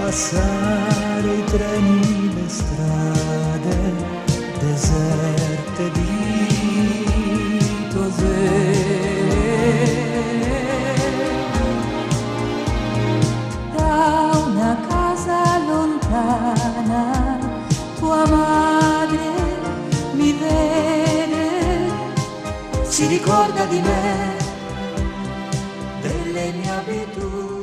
passare i treni, le strade deserte di Tosè. Da una casa lontana tua madre mi vede, si ricorda di me, delle mie abitudini.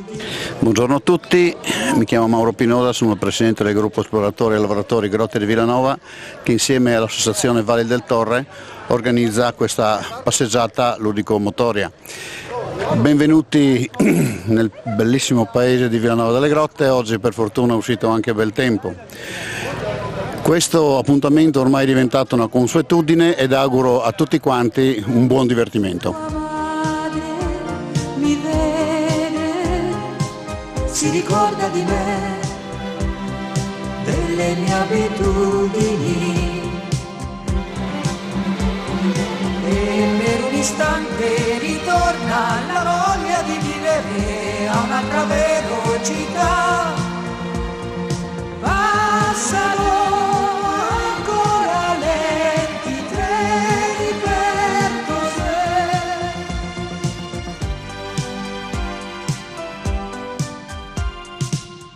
Buongiorno a tutti, mi chiamo Mauro Pinoda, sono il presidente del gruppo esploratori e lavoratori Grotte di Villanova che insieme all'associazione Valli del Torre organizza questa passeggiata ludico-motoria. Benvenuti nel bellissimo paese di Villanova delle Grotte, oggi per fortuna è uscito anche bel tempo. Questo appuntamento ormai è diventato una consuetudine ed auguro a tutti quanti un buon divertimento. Si ricorda di me, delle mie abitudini, e per un istante ritorna la voglia di vivere a un'altra velocità. Passano ancora lenti treni per Tosè.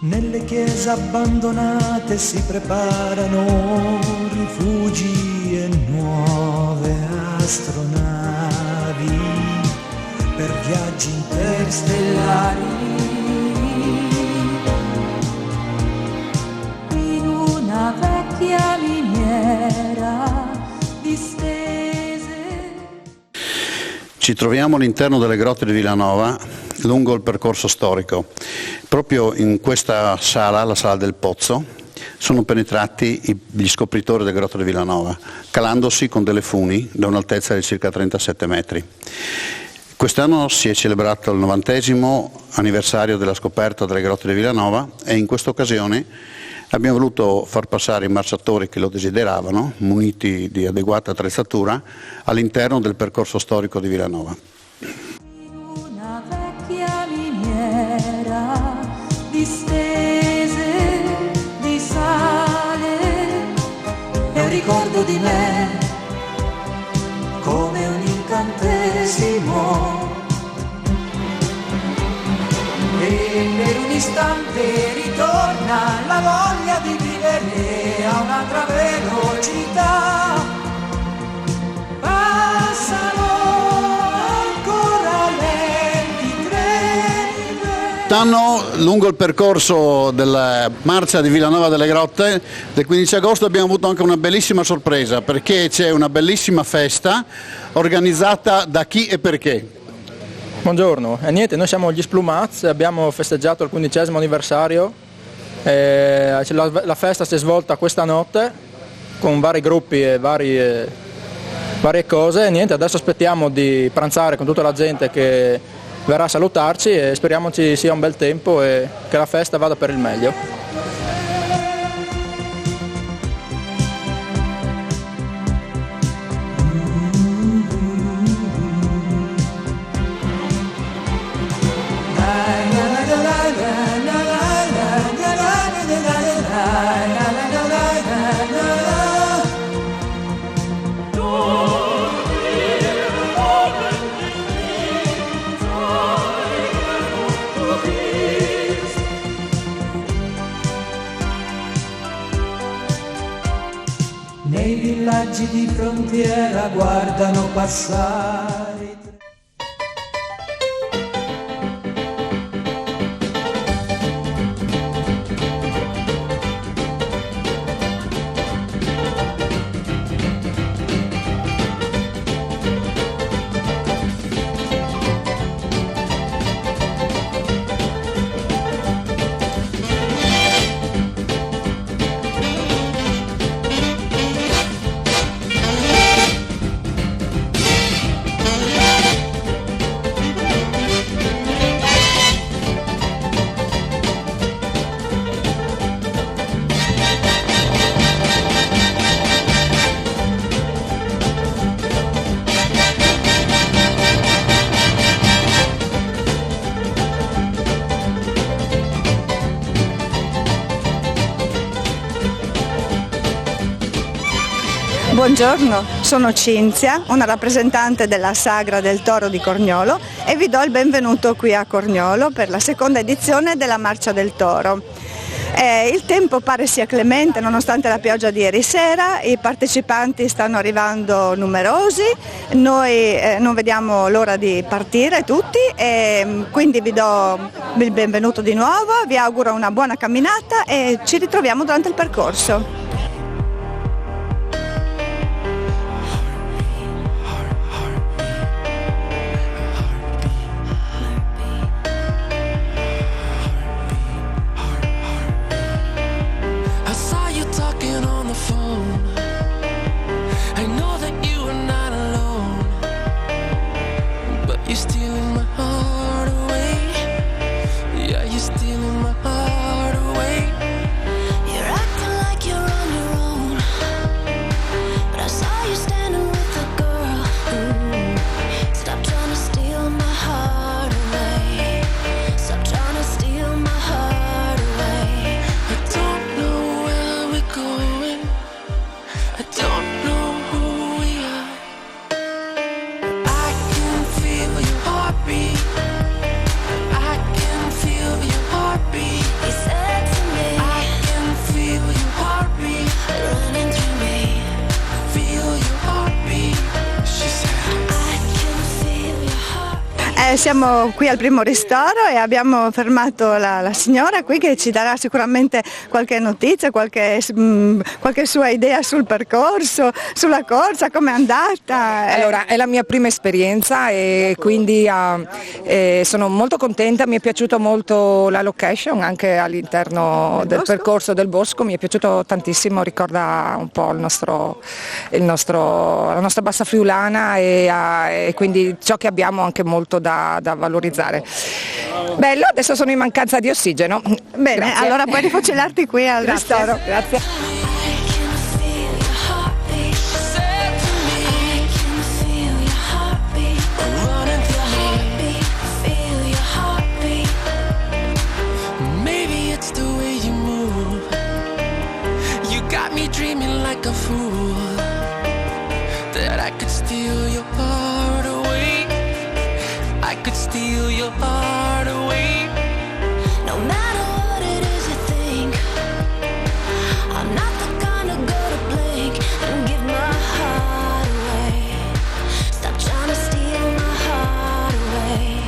Nelle chiese abbandonate si preparano rifugi e nuove astronavi per viaggi interstellari. In una vecchia miniera distese. Ci troviamo all'interno delle Grotte di Villanova, lungo il percorso storico. Proprio in questa sala, la sala del Pozzo, sono penetrati gli scopritori delle Grotte di Villanova, calandosi con delle funi da un'altezza di circa 37 metri. Quest'anno si è celebrato il 90° anniversario della scoperta delle Grotte di Villanova e in questa occasione abbiamo voluto far passare i marciatori che lo desideravano, muniti di adeguata attrezzatura, all'interno del percorso storico di Villanova. Distese di sale è un ricordo di me, come un incantesimo, e per un istante ritorna la voglia di vivere a un'altra velocità. Passano Quest'anno, lungo il percorso della marcia di Villanova delle Grotte, del 15 agosto abbiamo avuto anche una bellissima sorpresa, perché c'è una bellissima festa organizzata da chi e perché. Buongiorno, niente, noi siamo gli Splumaz, abbiamo festeggiato il 15° anniversario, la festa si è svolta questa notte con vari gruppi e varie cose, e niente, adesso aspettiamo di pranzare con tutta la gente che verrà a salutarci e speriamo ci sia un bel tempo e che la festa vada per il meglio. Nei villaggi di frontiera guardano passare. Buongiorno, sono Cinzia, una rappresentante della Sagra del Toro di Corniolo e vi do il benvenuto qui a Corniolo per la seconda edizione della Marcia del Toro. Il tempo pare sia clemente nonostante la pioggia di ieri sera, i partecipanti stanno arrivando numerosi, noi non vediamo l'ora di partire tutti e quindi vi do il benvenuto di nuovo, vi auguro una buona camminata e ci ritroviamo durante il percorso. Siamo qui al primo ristoro e abbiamo fermato la signora qui che ci darà sicuramente qualche notizia, qualche sua idea sul percorso, sulla corsa, com'è andata. Allora, è la mia prima esperienza e quindi sono molto contenta, mi è piaciuta molto la location anche all'interno del percorso del bosco, mi è piaciuto tantissimo, ricorda un po' la nostra bassa friulana e quindi ciò che abbiamo anche molto da valorizzare. Bello, adesso sono in mancanza di ossigeno. Bene, grazie. Allora puoi rifocillarti qui al ristoro. Grazie. Steal your heart away. No matter what it is you think, I'm not the kind of girl to blink and give my heart away. Stop trying to steal my heart away.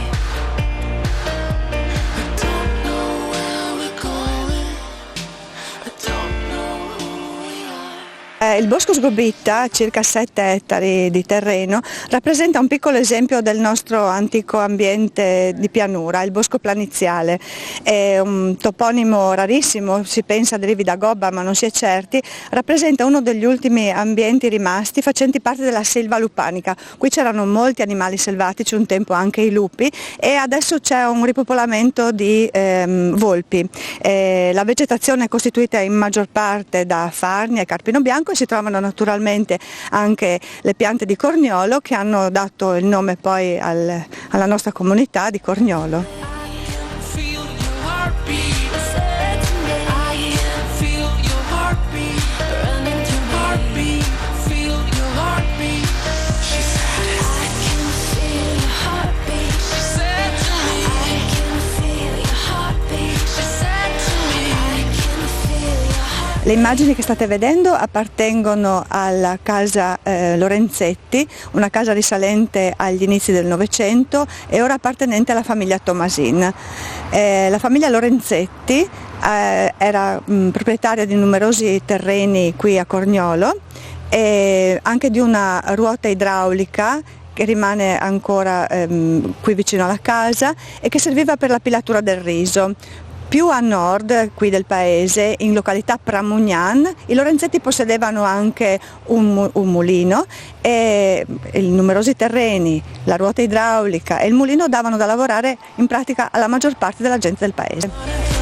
I don't know where we're going, I don't know who we are. Il bosco Sgobitta, circa 7 ettari di terreno, rappresenta un piccolo esempio del nostro antico ambiente di pianura, il bosco planiziale. È un toponimo rarissimo, si pensa derivi da gobba ma non si è certi, rappresenta uno degli ultimi ambienti rimasti facenti parte della selva lupanica. Qui c'erano molti animali selvatici, un tempo anche i lupi, e adesso c'è un ripopolamento di volpi. La vegetazione è costituita in maggior parte da farnia e carpino bianco e si trovano naturalmente anche le piante di Corniolo che hanno dato il nome poi alla nostra comunità di Corniolo. Le immagini che state vedendo appartengono alla casa Lorenzetti, una casa risalente agli inizi del Novecento e ora appartenente alla famiglia Tomasin. La famiglia Lorenzetti era proprietaria di numerosi terreni qui a Corniolo e anche di una ruota idraulica che rimane ancora qui vicino alla casa e che serviva per la pilatura del riso. Più a nord qui del paese, in località Pramugnan, i Lorenzetti possedevano anche un mulino e i numerosi terreni, la ruota idraulica e il mulino davano da lavorare in pratica alla maggior parte della gente del paese.